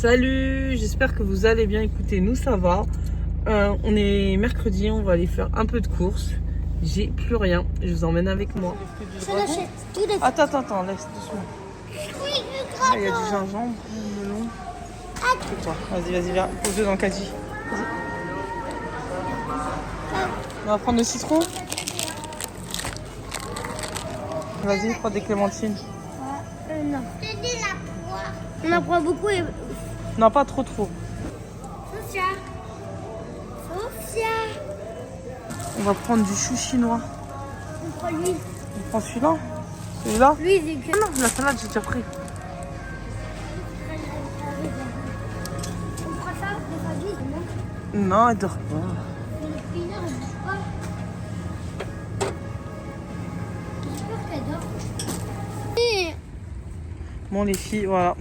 Salut, j'espère que vous allez bien. Écoutez, nous ça va. On est mercredi, on va aller faire un peu de courses. J'ai plus rien, je vous emmène avec moi. Je l'achète tout de suite. Attends, laisse doucement. Oui, Ah, il y a du gingembre, du melon. Et toi, vas-y, viens, pose-le dans le caddie. Vas-y. On va prendre le citron. Vas-y, prends des clémentines. Non. J'ai dit la poire. On en prend beaucoup et... Non, pas trop. Sophia. On va prendre du chou chinois. On prend l'huile. On prend celui-là. Celui-là. L'huile, c'est que... Non, la salade, j'ai déjà pris. On prend ça, le famille, non? Non, elle dort pas. Le pinard, elle bouge pas. J'espère qu'elle dort. Bon, les filles, voilà.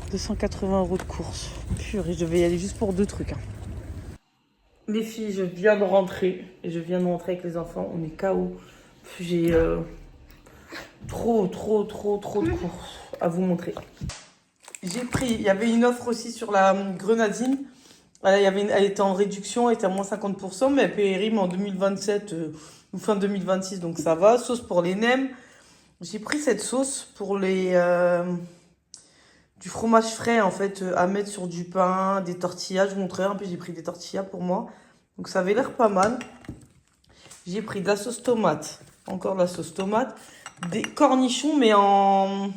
280 € de course. Purée, je devais y aller juste pour 2 trucs. Les filles, je viens de rentrer. Et je viens de rentrer avec les enfants. On est KO. J'ai trop de courses à vous montrer. J'ai pris, il y avait une offre aussi sur la grenadine. Elle était en réduction, elle était à moins 50%, mais elle périme en 2027 ou fin 2026, donc ça va. Sauce pour les nems. J'ai pris cette sauce pour les du fromage frais en fait à mettre sur du pain, des tortillas. Je vous montrerai un peu, j'ai pris des tortillas pour moi. Donc ça avait l'air pas mal. J'ai pris de la sauce tomate, encore de la sauce tomate, des cornichons mais en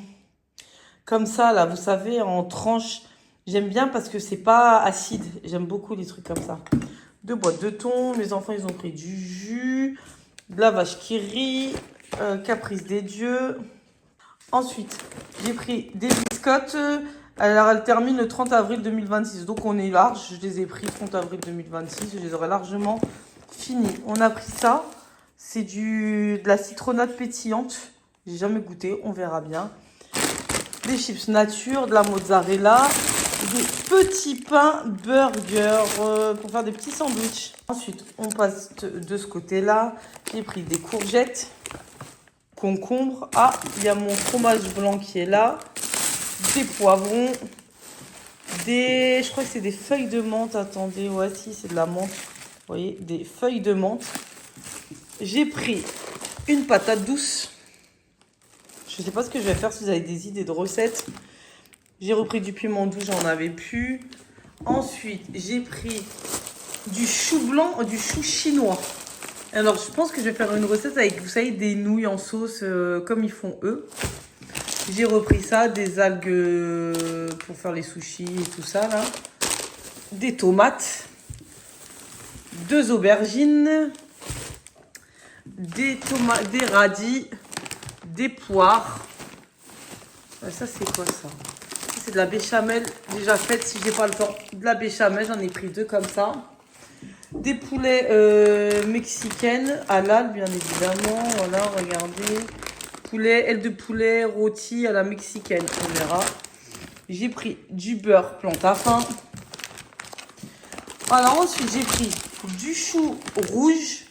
comme ça là, vous savez, en tranches. J'aime bien parce que c'est pas acide. J'aime beaucoup les trucs comme ça. 2 boîtes de thon, les enfants ils ont pris du jus, de la vache qui rit, caprice des dieux. Ensuite, j'ai pris des biscottes. Alors, elle termine le 30 avril 2026. Donc, on est large. Je les ai pris 30 avril 2026. Je les aurai largement finis. On a pris ça. C'est de la citronnade pétillante. J'ai jamais goûté. On verra bien. Des chips nature, de la mozzarella. Des petits pains burger pour faire des petits sandwichs. Ensuite, on passe de ce côté-là. J'ai pris des courgettes. Concombre. Ah, il y a mon fromage blanc qui est là. Des poivrons. Je crois que c'est des feuilles de menthe. Attendez, ouais, si, c'est de la menthe. Vous voyez, des feuilles de menthe. J'ai pris une patate douce. Je ne sais pas ce que je vais faire si vous avez des idées de recettes. J'ai repris du piment doux, j'en avais plus. Ensuite, j'ai pris du chou blanc, du chou chinois. Alors, je pense que je vais faire une recette avec, vous savez, des nouilles en sauce comme ils font eux. J'ai repris ça, des algues pour faire les sushis et tout ça, là. Des tomates. 2 aubergines. Des radis. Des poires. Ça, c'est quoi, ça? C'est de la béchamel déjà faite, si j'ai pas le temps. De la béchamel, j'en ai pris 2 comme ça. Des poulets mexicaines, halal bien évidemment, voilà, regardez. Aile de poulet rôti à la mexicaine, on verra. J'ai pris du beurre Plantafin. Alors ensuite j'ai pris du chou rouge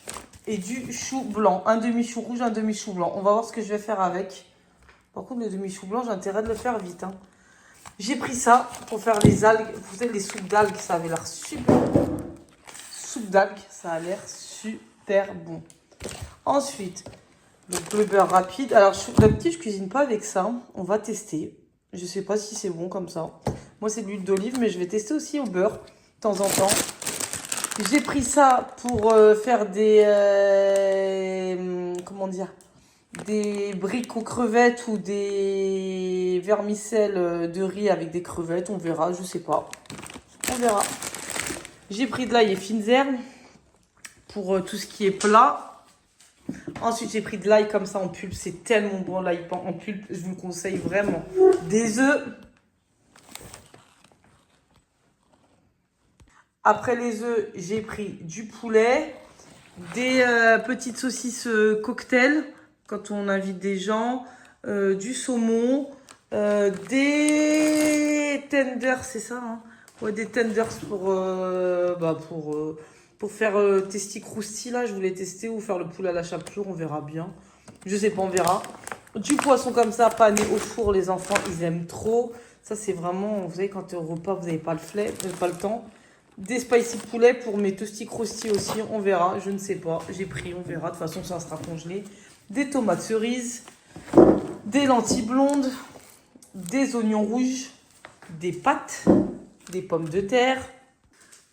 et du chou blanc. Un demi-chou rouge, un demi-chou blanc. On va voir ce que je vais faire avec. Par contre le demi-chou blanc, j'ai intérêt de le faire vite. Hein. J'ai pris ça pour faire les algues. Vous savez, les soupes d'algues, ça avait l'air super bon. Soupe d'algues, ça a l'air super bon. Ensuite, donc le beurre rapide. Alors, d'habitude, je cuisine pas avec ça. On va tester. Je sais pas si c'est bon comme ça. Moi, c'est de l'huile d'olive, mais je vais tester aussi au beurre de temps en temps. J'ai pris ça pour faire des... comment dire? Des briques aux crevettes ou des vermicelles de riz avec des crevettes. On verra, je sais pas. On verra. J'ai pris de l'ail et fines herbes pour tout ce qui est plat. Ensuite, j'ai pris de l'ail comme ça en pulpe. C'est tellement bon l'ail en pulpe. Je vous le conseille vraiment. Des œufs. Après les œufs, j'ai pris du poulet. Des petites saucisses cocktail quand on invite des gens. Du saumon. Des tenders, c'est ça hein. Ouais, des tenders pour faire testi crousti là, je voulais tester ou faire le poulet à la chapelure, on verra bien. Je sais pas, on verra. Du poisson comme ça, pané au four, les enfants, ils aiment trop. Ça, c'est vraiment, vous savez, quand au repas, vous n'avez pas pas le temps. Des spicy poulet pour mes toasties croustilles aussi, on verra, je ne sais pas. J'ai pris, on verra, de toute façon, ça sera congelé. Des tomates cerises, des lentilles blondes, des oignons rouges, des pâtes, des pommes de terre.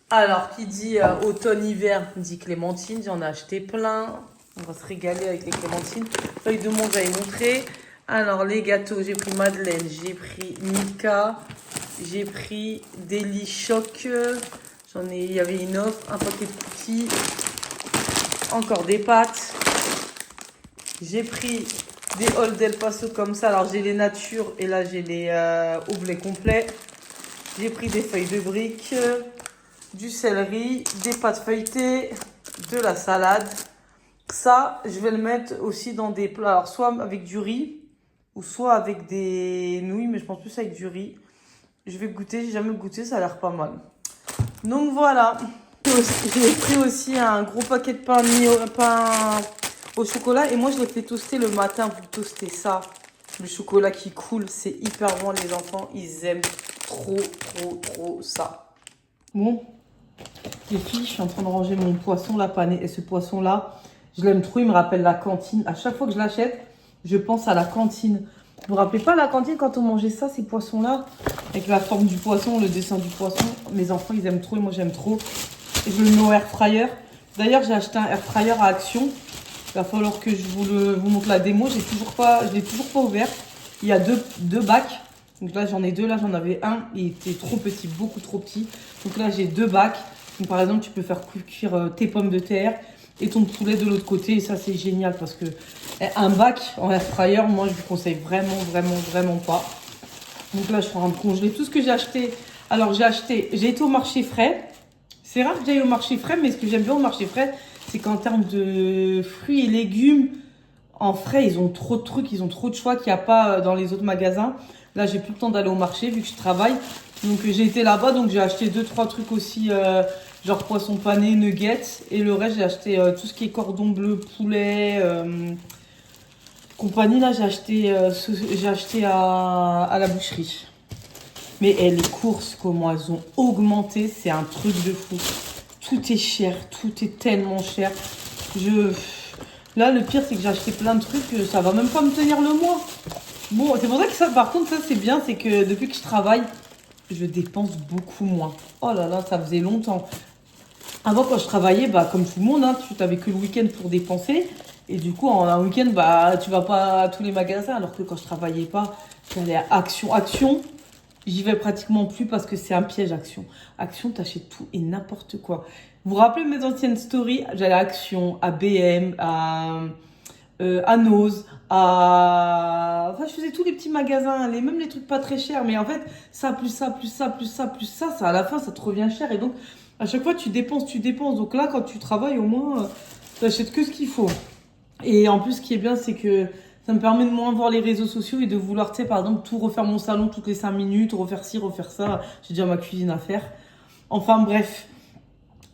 Alors, qui dit automne-hiver, dit clémentine. J'en ai acheté plein. On va se régaler avec les clémentines. Feuilles de menthe, j'avais montré. Alors, les gâteaux, j'ai pris Madeleine, j'ai pris Mika, j'ai pris Deli Choc. Il y avait une offre, un paquet de cookies. Encore des pâtes. J'ai pris des Old El Paso comme ça. Alors, j'ai les natures et là, j'ai les au blé complet. J'ai pris des feuilles de briques, du céleri, des pâtes feuilletées, de la salade. Ça, je vais le mettre aussi dans des plats. Alors, soit avec du riz ou soit avec des nouilles, mais je pense plus avec du riz. Je vais goûter, j'ai jamais goûté, ça a l'air pas mal. Donc voilà. J'ai pris aussi un gros paquet de pain au chocolat. Et moi, je l'ai fait toaster le matin. Vous toastez ça. Le chocolat qui coule, c'est hyper bon. Les enfants, ils aiment trop ça. Bon, les filles, je suis en train de ranger mon poisson, la panée. Et ce poisson-là, je l'aime trop. Il me rappelle la cantine. À chaque fois que je l'achète, je pense à la cantine. Vous vous rappelez pas la cantine quand on mangeait ça, ces poissons-là? Avec la forme du poisson, le dessin du poisson. Mes enfants, ils aiment trop et moi, j'aime trop. Et je le mets au air fryer. D'ailleurs, j'ai acheté un air fryer à Action. Il va falloir que je vous montre la démo. Je l'ai toujours pas ouvert. Il y a deux bacs. Donc là, j'en ai deux. Là, j'en avais un. Il était trop petit, beaucoup trop petit. Donc là, j'ai deux bacs. Donc par exemple, tu peux faire cuire tes pommes de terre et ton poulet de l'autre côté. Et ça, c'est génial parce que un bac en air fryer, moi, je vous conseille vraiment pas. Donc là, je suis en train de congeler tout ce que j'ai acheté. Alors, j'ai été au marché frais. C'est rare que j'aille au marché frais, mais ce que j'aime bien au marché frais, c'est qu'en termes de fruits et légumes, en frais, ils ont trop de trucs, ils ont trop de choix qu'il n'y a pas dans les autres magasins. Là, j'ai plus le temps d'aller au marché vu que je travaille. Donc, j'ai été là-bas, donc j'ai acheté 2-3 trucs aussi, genre poisson pané, nuggets. Et le reste, j'ai acheté tout ce qui est cordon bleu, poulet, compagnie. Là, j'ai acheté à la boucherie. Mais les courses, comment elles ont augmenté, c'est un truc de fou. Tout est cher, tout est tellement cher. Là, le pire, c'est que j'ai acheté plein de trucs, ça va même pas me tenir le mois. Bon, c'est pour ça que ça, par contre, ça, c'est bien, c'est que depuis que je travaille, je dépense beaucoup moins. Oh là là, ça faisait longtemps. Avant, quand je travaillais, bah, comme tout le monde, hein, tu n'avais que le week-end pour dépenser. Et du coup, en un week-end, bah, tu vas pas à tous les magasins. Alors que quand je travaillais pas, j'allais à Action. J'y vais pratiquement plus parce que c'est un piège, Action. Action, t'achètes tout et n'importe quoi. Vous vous rappelez mes anciennes stories? J'allais à Action, à BM, à Nose, Enfin, je faisais tous les petits magasins, même les trucs pas très chers. Mais en fait, ça, plus ça, à la fin, ça te revient cher. Et donc, à chaque fois, tu dépenses. Donc là, quand tu travailles, au moins, t'achètes que ce qu'il faut. Et en plus, ce qui est bien, c'est que ça me permet de moins voir les réseaux sociaux et de vouloir, tu sais, par exemple, tout refaire mon salon toutes les 5 minutes, refaire ci, refaire ça. J'ai déjà ma cuisine à faire. Enfin, bref.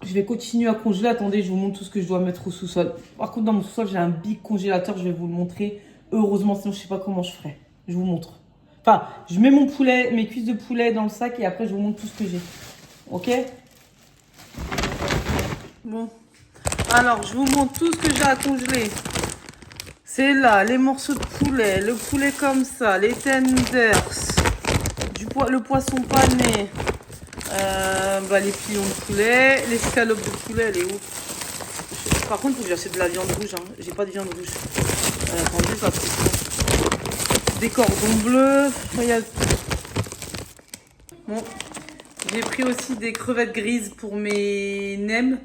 Je vais continuer à congeler. Attendez, je vous montre tout ce que je dois mettre au sous-sol. Par contre, dans mon sous-sol, j'ai un big congélateur. Je vais vous le montrer. Heureusement, sinon, je sais pas comment je ferai. Je vous montre. Enfin, je mets mon poulet, mes cuisses de poulet dans le sac et après, je vous montre tout ce que j'ai. Ok? Bon. Alors, je vous montre tout ce que j'ai à congeler. C'est là, les morceaux de poulet, le poulet comme ça, les tenders, le poisson pané, les pilons de poulet, les scalopes de poulet, elle est où? Par contre, il faut que j'achète de la viande rouge, hein. J'ai pas de viande rouge. Attendez, ça c'est des cordons bleus. Bon, j'ai pris aussi des crevettes grises pour mes nems.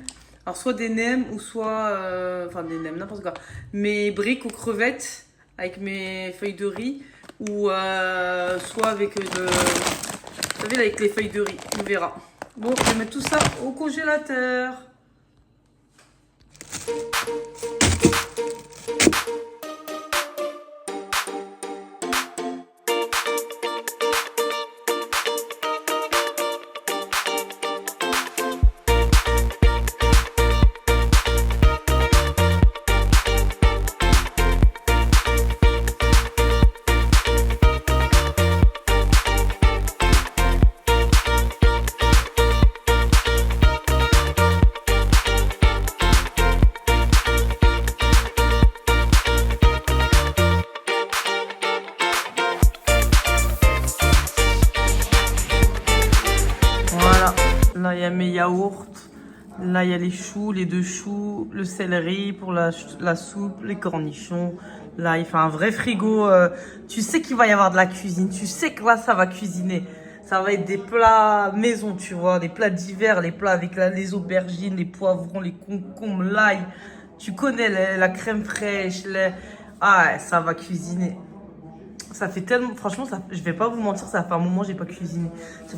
Alors, soit des nems ou soit... des nems, n'importe quoi. Mes briques aux crevettes avec mes feuilles de riz. Ou soit avec vous savez, avec les feuilles de riz. On verra. Bon, je vais mettre tout ça au congélateur. Là, il y a mes yaourts. Là, il y a les choux, les 2 choux, le céleri pour la soupe, les cornichons. Là, il fait un vrai frigo. Tu sais qu'il va y avoir de la cuisine. Tu sais que là, ça va cuisiner. Ça va être des plats maison, tu vois. Des plats d'hiver, les plats avec les aubergines, les poivrons, les concombres, l'ail. Tu connais la crème fraîche. Ah, ouais, ça va cuisiner. Ça fait tellement... Franchement, je vais pas vous mentir, ça fait un moment que j'ai pas cuisiné.